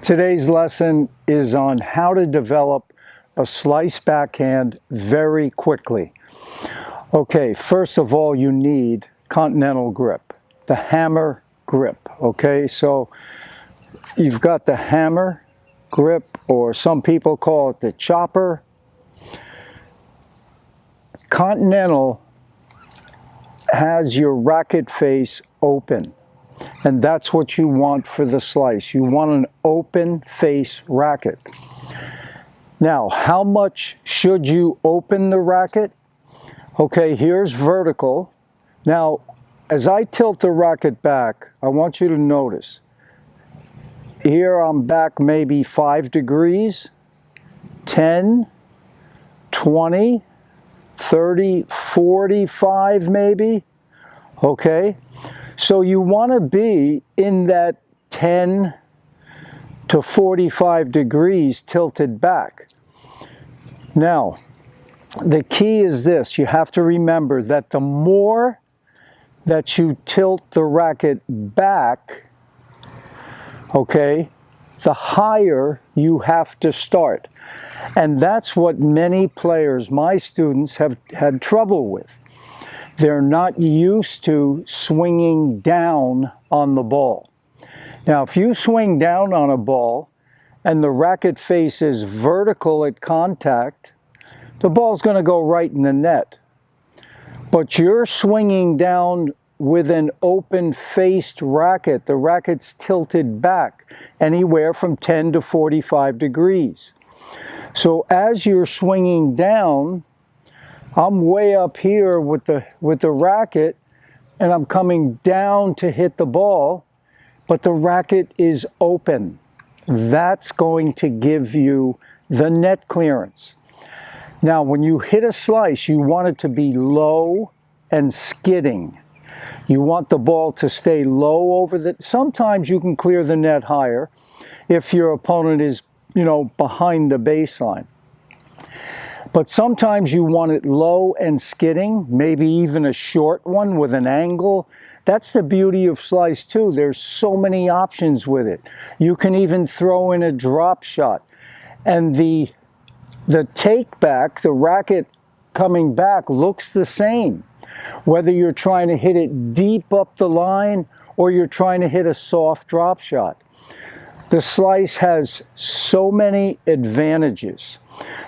Today's lesson is on how to develop a slice backhand very quickly. Okay, first of all, you need continental grip, the hammer grip. Okay, so you've got the hammer grip, or some people call it the chopper. Continental has your racket face open, and that's what you want for the slice. You want an open face racket. Now, how much should you open the racket? Okay, here's vertical. Now, as I tilt the racket back, I want you to notice. Here I'm back maybe 5 degrees, 10, 20, 30, 45 maybe. Okay, so you want to be in that 10 to 45 degrees tilted back. Now, the key is this: you have to remember that the more that you tilt the racket back, okay, the higher you have to start. And that's what many players, my students, have had trouble with. They're not used to swinging down on the ball. Now, if you swing down on a ball and the racket face is vertical at contact, the ball's going to go right in the net. But you're swinging down with an open-faced racket. The racket's tilted back anywhere from 10 to 45 degrees. So as you're swinging down, I'm way up here with the racket, and I'm coming down to hit the ball, but the racket is open. That's going to give you the net clearance. Now, when you hit a slice, you want it to be low and skidding. You want the ball to stay low over the... Sometimes you can clear the net higher if your opponent is, behind the baseline. But sometimes you want it low and skidding, maybe even a short one with an angle. That's the beauty of slice too. There's so many options with it. You can even throw in a drop shot. And the take back, the racket coming back, looks the same. Whether you're trying to hit it deep up the line or you're trying to hit a soft drop shot. The slice has so many advantages.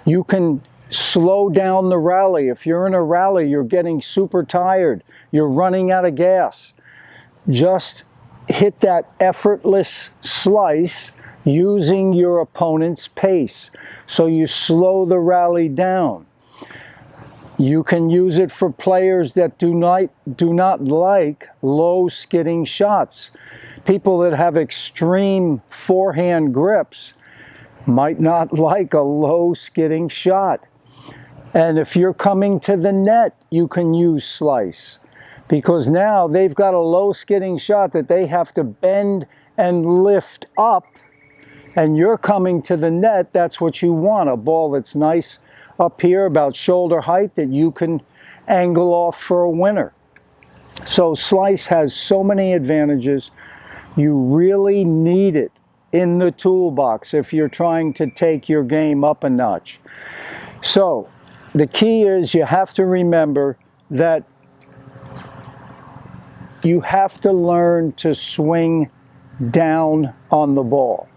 You can slow down the rally. If you're in a rally, you're getting super tired, you're running out of gas. Just hit that effortless slice using your opponent's pace. So you slow the rally down. You can use it for players that do not like low skidding shots. People that have extreme forehand grips might not like a low skidding shot. And if you're coming to the net, you can use slice, because now they've got a low skidding shot that they have to bend and lift up, and you're coming to the net. That's what you want, a ball that's nice up here, about shoulder height, that you can angle off for a winner. So slice has so many advantages. You really need it in the toolbox if you're trying to take your game up a notch. So the key is you have to remember that you have to learn to swing down on the ball.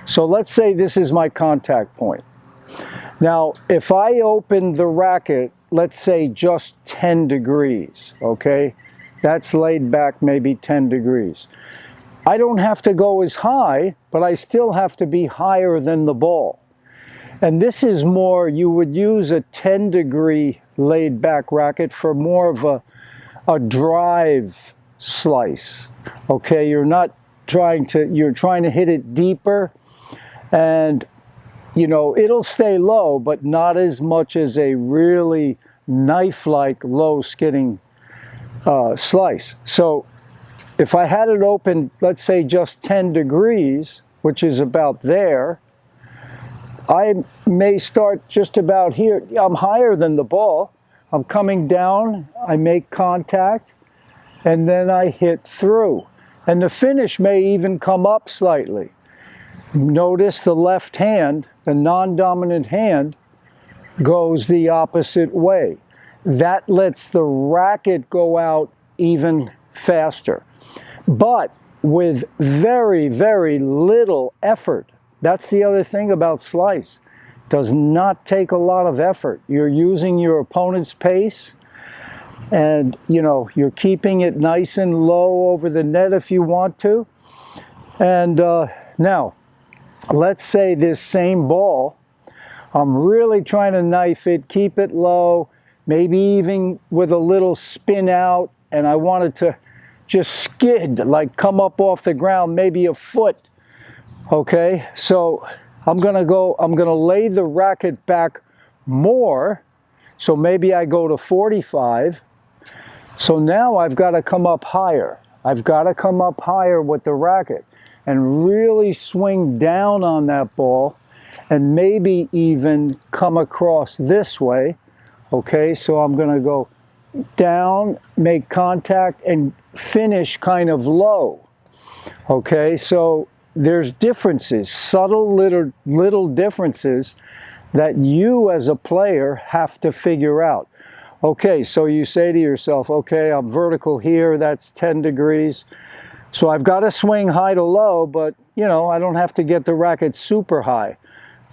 So let's say this is my contact point. Now, if I open the racket, let's say just 10 degrees, okay? That's laid back maybe 10 degrees. I don't have to go as high, but I still have to be higher than the ball. And this is more, you would use a 10-degree laid back racket for more of a drive slice. Okay, you're trying to hit it deeper, and it'll stay low, but not as much as a really knife-like low skidding slice. So if I had it open, let's say just 10 degrees, which is about there, I may start just about here. I'm higher than the ball. I'm coming down, I make contact, and then I hit through. And the finish may even come up slightly. Notice the left hand, the non-dominant hand, goes the opposite way. That lets the racket go out even faster, but with very, very little effort. That's the other thing about slice. Does not take a lot of effort. You're using your opponent's pace, and you're keeping it nice and low over the net if you want to. And now, let's say this same ball, I'm really trying to knife it, keep it low, maybe even with a little spin out, and I want it to just skid, like come up off the ground, maybe a foot. Okay, so I'm gonna lay the racket back more, so maybe I go to 45. So now I've got to come up higher. I've got to come up higher with the racket and really swing down on that ball, and maybe even come across this way. Okay, so I'm going to go down, make contact, and finish kind of low. Okay, so there's differences, subtle little differences that you as a player have to figure out. Okay, so you say to yourself, okay, I'm vertical here, that's 10 degrees. So I've got to swing high to low, but I don't have to get the racket super high.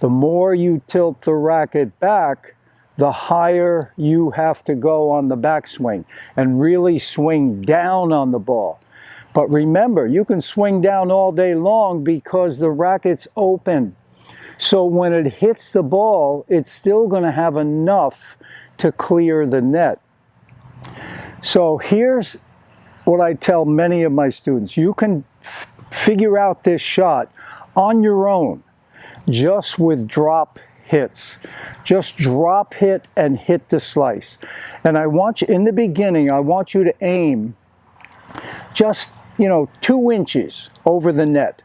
The more you tilt the racket back, the higher you have to go on the backswing and really swing down on the ball. But remember, you can swing down all day long because the racket's open. So when it hits the ball, it's still going to have enough to clear the net. So here's what I tell many of my students. You can figure out this shot on your own, just with drop hits. Just drop hit and hit the slice. And I want you, in the beginning, I want you to aim just, 2 inches over the net.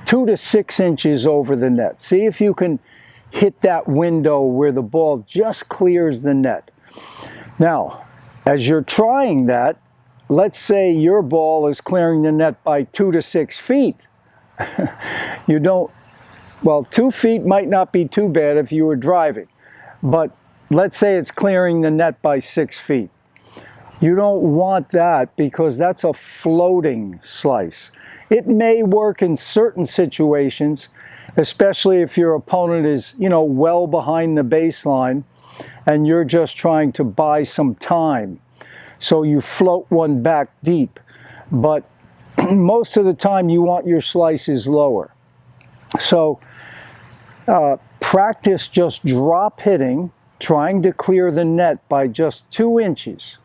2 to 6 inches over the net. See if you can hit that window where the ball just clears the net. Now, as you're trying that, let's say your ball is clearing the net by 2 to 6 feet. Well, 2 feet might not be too bad if you were driving, but let's say it's clearing the net by 6 feet. You don't want that because that's a floating slice. It may work in certain situations, especially if your opponent is, well behind the baseline and you're just trying to buy some time. So you float one back deep. But most of the time you want your slices lower. So practice just drop hitting, trying to clear the net by just 2 inches.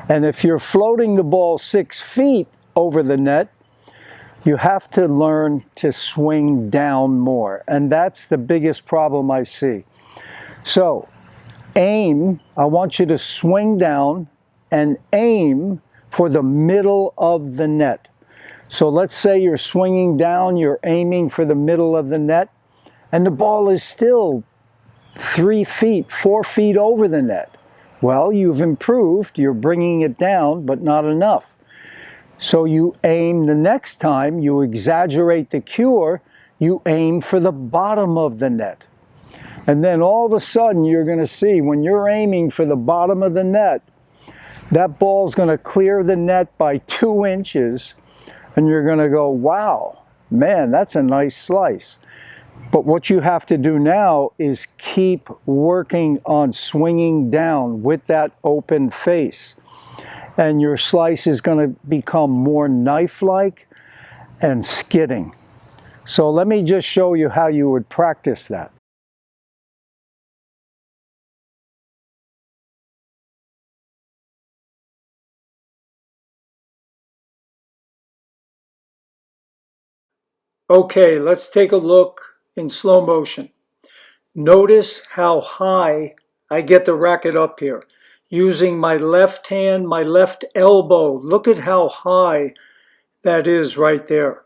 And if you're floating the ball 6 feet over the net, you have to learn to swing down more. And that's the biggest problem I see. So aim, I want you to swing down and aim for the middle of the net. So let's say you're swinging down, you're aiming for the middle of the net, and the ball is still 3 feet, 4 feet over the net. Well, you've improved, you're bringing it down, but not enough. So you aim the next time, you exaggerate the cure, you aim for the bottom of the net. And then all of a sudden you're going to see when you're aiming for the bottom of the net, that ball's going to clear the net by 2 inches, and you're going to go, wow, man, that's a nice slice. But what you have to do now is keep working on swinging down with that open face. And your slice is going to become more knife-like and skidding. So let me just show you how you would practice that. Okay, let's take a look in slow motion. Notice how high I get the racket up here. Using my left hand, my left elbow. Look at how high that is right there.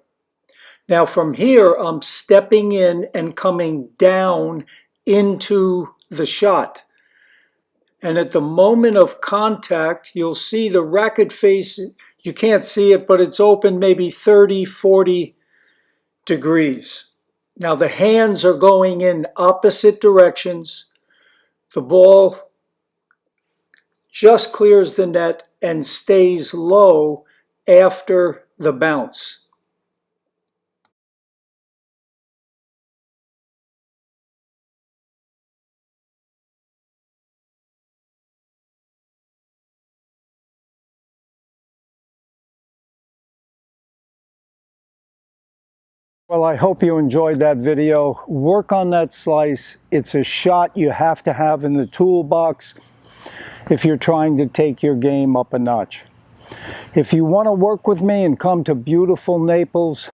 Now from here, I'm stepping in and coming down into the shot. And at the moment of contact, you'll see the racket face, you can't see it, but it's open maybe 30, 40 degrees. Now the hands are going in opposite directions. The ball just clears the net and stays low after the bounce. Well, I hope you enjoyed that video. Work on that slice. It's a shot you have to have in the toolbox if you're trying to take your game up a notch. If you want to work with me and come to beautiful Naples,